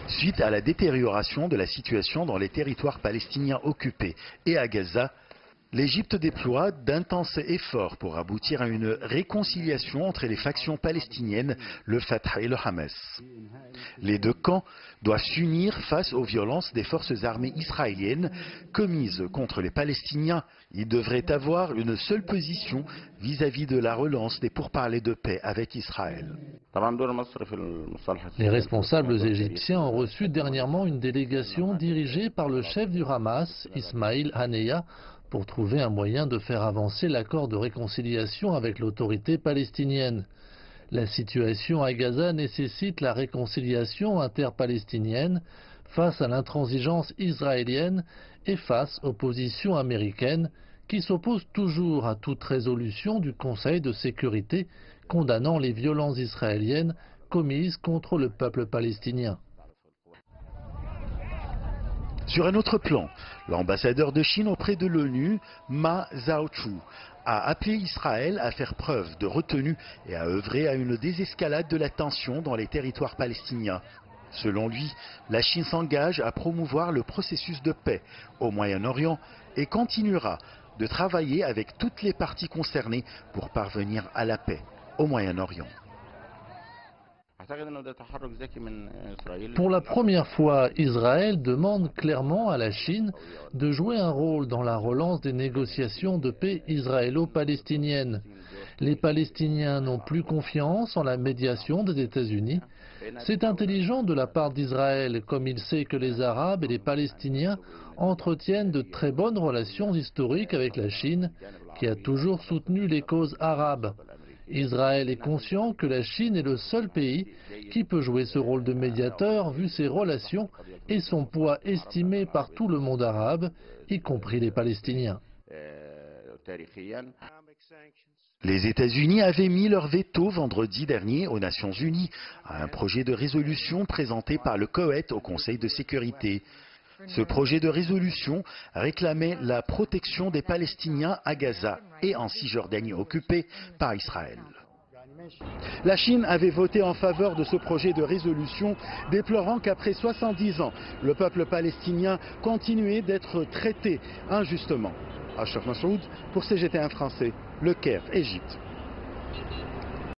suite à la détérioration de la situation dans les territoires palestiniens occupés et à Gaza. L'Égypte déploie d'intenses efforts pour aboutir à une réconciliation entre les factions palestiniennes, le Fatah et le Hamas. Les deux camps doivent s'unir face aux violences des forces armées israéliennes commises contre les Palestiniens. Ils devraient avoir une seule position vis-à-vis de la relance des pourparlers de paix avec Israël. Les responsables égyptiens ont reçu dernièrement une délégation dirigée par le chef du Hamas, Ismail Haniyeh, pour trouver un moyen de faire avancer l'accord de réconciliation avec l'autorité palestinienne. La situation à Gaza nécessite la réconciliation interpalestinienne face à l'intransigeance israélienne et face aux positions américaines qui s'opposent toujours à toute résolution du Conseil de sécurité condamnant les violences israéliennes commises contre le peuple palestinien. Sur un autre plan, l'ambassadeur de Chine auprès de l'ONU, Ma Zhaochu, a appelé Israël à faire preuve de retenue et à œuvrer à une désescalade de la tension dans les territoires palestiniens. Selon lui, la Chine s'engage à promouvoir le processus de paix au Moyen-Orient et continuera de travailler avec toutes les parties concernées pour parvenir à la paix au Moyen-Orient. Pour la première fois, Israël demande clairement à la Chine de jouer un rôle dans la relance des négociations de paix israélo-palestiniennes. Les Palestiniens n'ont plus confiance en la médiation des États-Unis. C'est intelligent de la part d'Israël, comme il sait que les Arabes et les Palestiniens entretiennent de très bonnes relations historiques avec la Chine, qui a toujours soutenu les causes arabes. Israël est conscient que la Chine est le seul pays qui peut jouer ce rôle de médiateur vu ses relations et son poids estimé par tout le monde arabe, y compris les Palestiniens. Les États-Unis avaient mis leur veto vendredi dernier aux Nations Unies à un projet de résolution présenté par le Koweït au Conseil de sécurité. Ce projet de résolution réclamait la protection des Palestiniens à Gaza et en Cisjordanie occupée par Israël. La Chine avait voté en faveur de ce projet de résolution, déplorant qu'après 70 ans, le peuple palestinien continuait d'être traité injustement. Ashraf Massoud pour CGT1 français, Le Caire, Égypte.